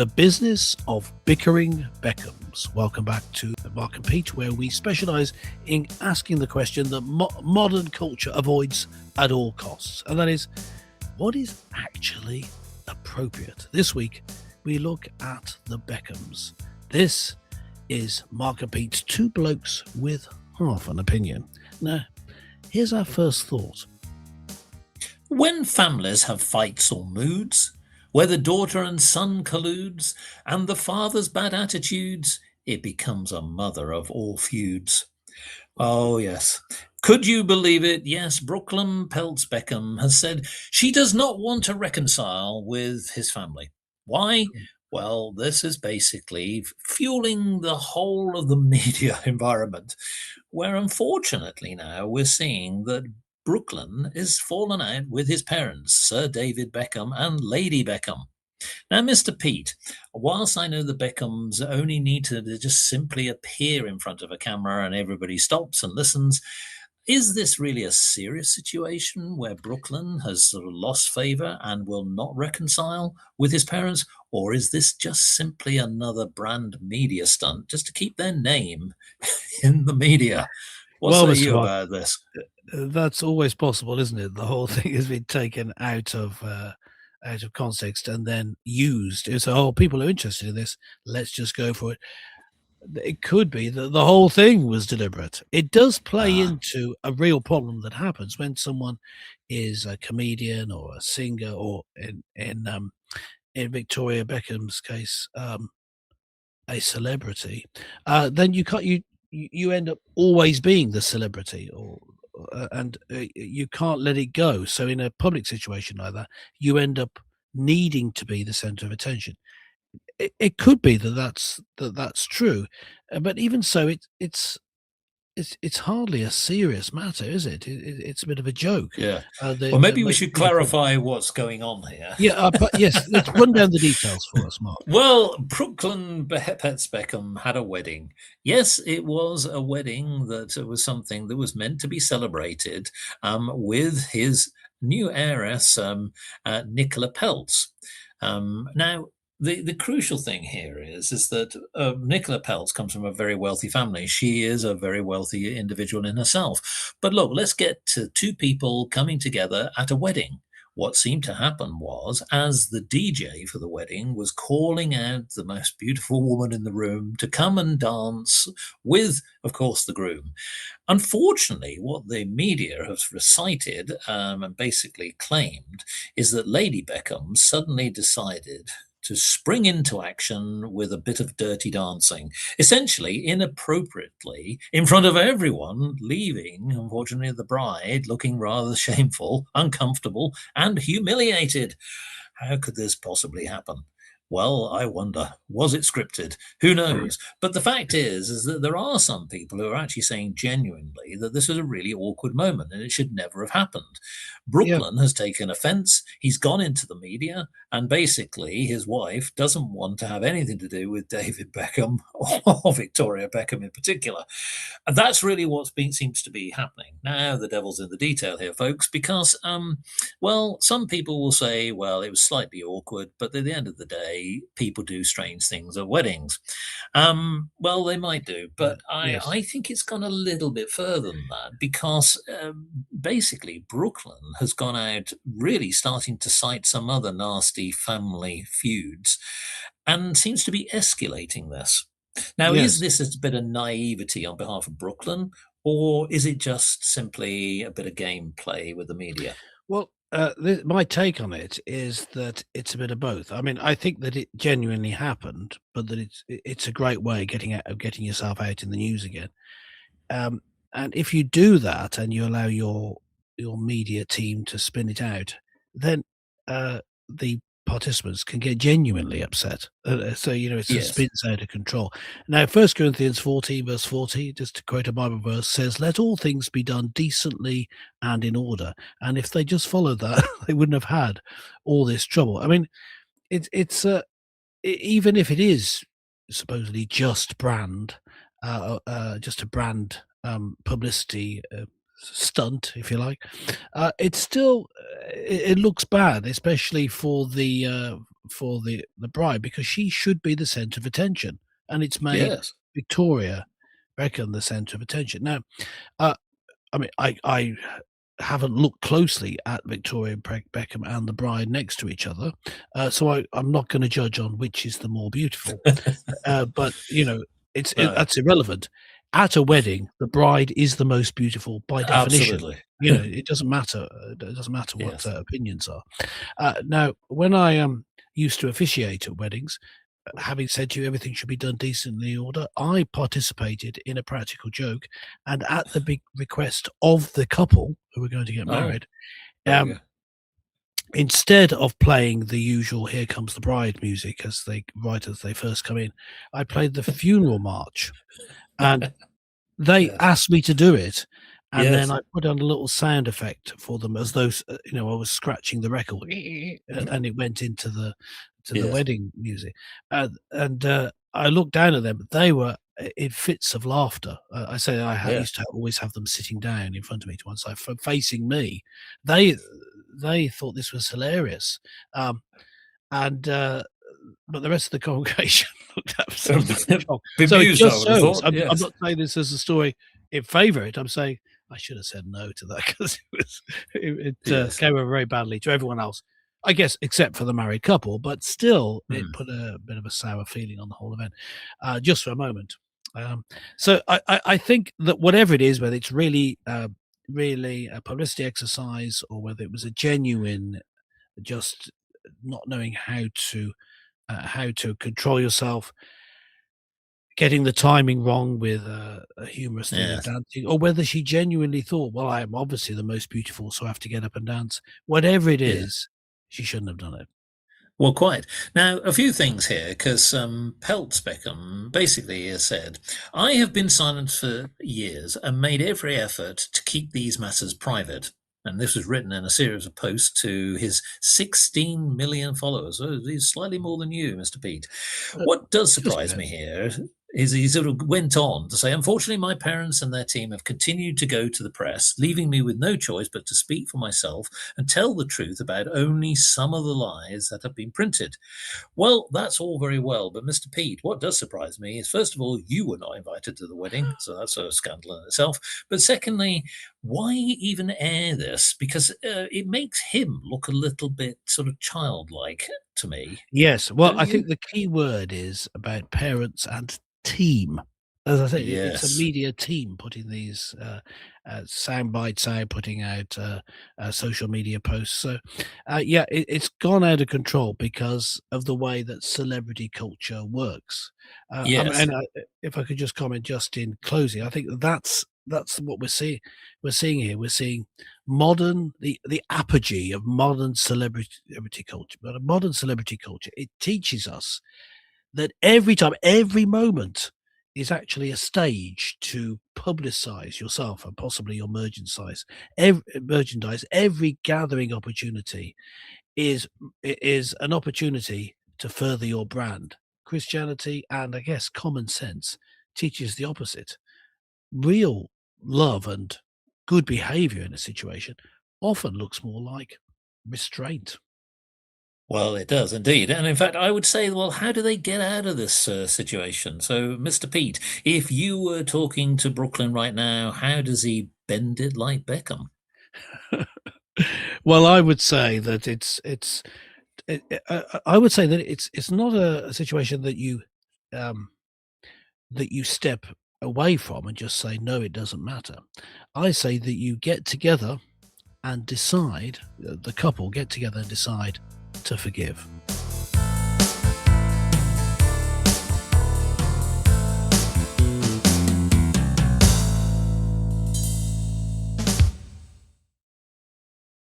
The business of bickering Beckhams. Welcome back to Mark and Pete, where we specialise in asking the question that modern culture avoids at all costs, and that is, what is actually appropriate? This week, we look at the Beckhams. This is Mark and Pete's two blokes with half an opinion. Now, here's our first thought. When families have fights or moods, where the daughter and son colludes, and the father's bad attitudes, it becomes a mother of all feuds. Oh, yes. Could you believe it? Yes, Brooklyn Peltz Beckham has said she does not want to reconcile with his family. Why? Well, this is basically fueling the whole of the media environment, where unfortunately now we're seeing that Brooklyn is fallen out with his parents, Sir David Beckham and Lady Beckham. Now, Mr. Pete, whilst I know the Beckhams only need to just simply appear in front of a camera and everybody stops and listens, is this really a serious situation where Brooklyn has sort of lost favour and will not reconcile with his parents? Or is this just simply another brand media stunt just to keep their name in the media? What say Mr. you Mark, about this? that's always possible, isn't it? The whole thing has been taken out of context and then used. It's people are interested in this. Let's just go for it. It could be that the whole thing was deliberate. It does play into a real problem that happens when someone is a comedian or a singer, or in Victoria Beckham's case, a celebrity. Then you end up always being the celebrity, and you can't let it go. So in a public situation like that, you end up needing to be the center of attention. It could be that's true, but even so, it's hardly a serious matter, is it? It's a bit of a joke. Yeah. The Well, maybe we late should Beckham. clarify what's going on here. Yeah, but yes, let's run down the details for us, Mark. Well, Brooklyn Peltz Beckham had a wedding. Yes, it was a wedding that was something that was meant to be celebrated with his new heiress, Nicola Peltz. Now, the crucial thing here is that Nicola Peltz comes from a very wealthy family. She is a very wealthy individual in herself. But look, let's get to two people coming together at a wedding. What seemed to happen was, as the DJ for the wedding was calling out the most beautiful woman in the room to come and dance with, of course, the groom. Unfortunately, what the media have recited and basically claimed is that Lady Beckham suddenly decided to spring into action with a bit of dirty dancing, essentially inappropriately in front of everyone, leaving, unfortunately, the bride looking rather shameful, uncomfortable, and humiliated. How could this possibly happen? Well, I wonder, was it scripted? Who knows? But the fact is that there are some people who are actually saying genuinely that this was a really awkward moment and it should never have happened. Yeah. Brooklyn has taken offense. He's gone into the media, and basically his wife doesn't want to have anything to do with David Beckham or Victoria Beckham in particular. And that's really what seems to be happening. Now, the devil's in the detail here, folks, because, well, some people will say, well, it was slightly awkward, but at the end of the day, people do strange things at weddings. Well, they might do, but Yes. I think it's gone a little bit further than that, because basically Brooklyn has gone out really starting to cite some other nasty family feuds and seems to be escalating this. Now, is Yes. this a bit of naivety on behalf of Brooklyn, or is it just simply a bit of gameplay with the media? Well, my take on it is that it's a bit of both. I mean, I think that it genuinely happened, but that it's a great way of getting yourself out in the news again. And if you do that and you allow your media team to spin it out, then the participants can get genuinely upset. So it Yes. spins out of control. Now, 1 Corinthians 14, verse 40, just to quote a Bible verse, says, "Let all things be done decently and in order." And if they just followed that, they wouldn't have had all this trouble. I mean, even if it is supposedly just just a brand publicity stunt, if you like, it's still it looks bad, especially for the for the bride because she should be the center of attention, and it's made Yes. Victoria Beckham the center of attention. Now, uh, I mean, I haven't looked closely at Victoria Beckham and the bride next to each other, so I'm not going to judge on which is the more beautiful. But you know, No, that's irrelevant. At a wedding, the bride is the most beautiful by definition. absolutely. You know, it doesn't matter. It doesn't matter what Yes. opinions are. Now, when I used to officiate at weddings, having said to you everything should be done decently in order, I participated in a practical joke, and at the big request of the couple who were going to get Oh, married, there we go. um, instead of playing the usual "Here Comes the Bride" music as they first come in, I played the funeral march, and they Yes. asked me to do it, and then Yes. I put on a little sound effect for them as though I was scratching the record, and it went into the Yes. wedding music, and I looked down at them. They were in fits of laughter. I say Yeah. used to always have them sitting down in front of me to one side, facing me. They they thought this was hilarious, and but the rest of the congregation looked absolutely shocked. So it Bemused, I just would have shows, thought. I'm Yes. not saying this as a story in favour of it, I'm saying I should have said no to that because it Yes. came over very badly to everyone else, I guess, except for the married couple, but still, it Hmm. put a bit of a sour feeling on the whole event, just for a moment. Um, so I think that whatever it is, whether it's really a publicity exercise or whether it was a genuine just not knowing how to control yourself, getting the timing wrong with a humorous thing of Yes. dancing, or whether she genuinely thought, "Well, I am obviously the most beautiful, so I have to get up and dance." Whatever it Yeah. is, she shouldn't have done it. Well, quite. Now, a few things here, because Peltz Beckham basically has said, I have been silent for years and made every effort to keep these matters private. And this was written in a series of posts to his 16 million followers. Oh, he's slightly more than you, Mr. Pete. Uh, What does just a surprise bit. me here is he sort of went on to say, unfortunately, my parents and their team have continued to go to the press, leaving me with no choice but to speak for myself and tell the truth about only some of the lies that have been printed. Well, that's all very well, but Mr. Pete, what does surprise me is, first of all, you were not invited to the wedding, so that's a scandal in itself. But secondly, why even air this? Because it makes him look a little bit sort of childlike to me, Yes, well, don't I you? think the key word is about parents and team. As I say, it's a Yes. media team putting these sound bites out, putting out social media posts. So, yeah, it's gone out of control because of the way that celebrity culture works. Yes. If I could just comment just in closing, I think that's what we're seeing. We're seeing here. We're seeing the apogee of modern celebrity culture. But a modern celebrity culture, it teaches us that every time, every moment is actually a stage to publicize yourself and possibly your merchandise. Every gathering opportunity is an opportunity to further your brand. Christianity and I guess common sense teaches the opposite. Real love and good behavior in a situation often looks more like restraint. Well, it does indeed. And in fact, I would say, well, how do they get out of this situation? So, Mr. Pete, if you were talking to Brooklyn right now, how does he bend it like Beckham? Well, I would say that I would say that it's not a situation um, that you step away from and just say no, it doesn't matter. I say that you get together and decide, the couple get together and decide to forgive.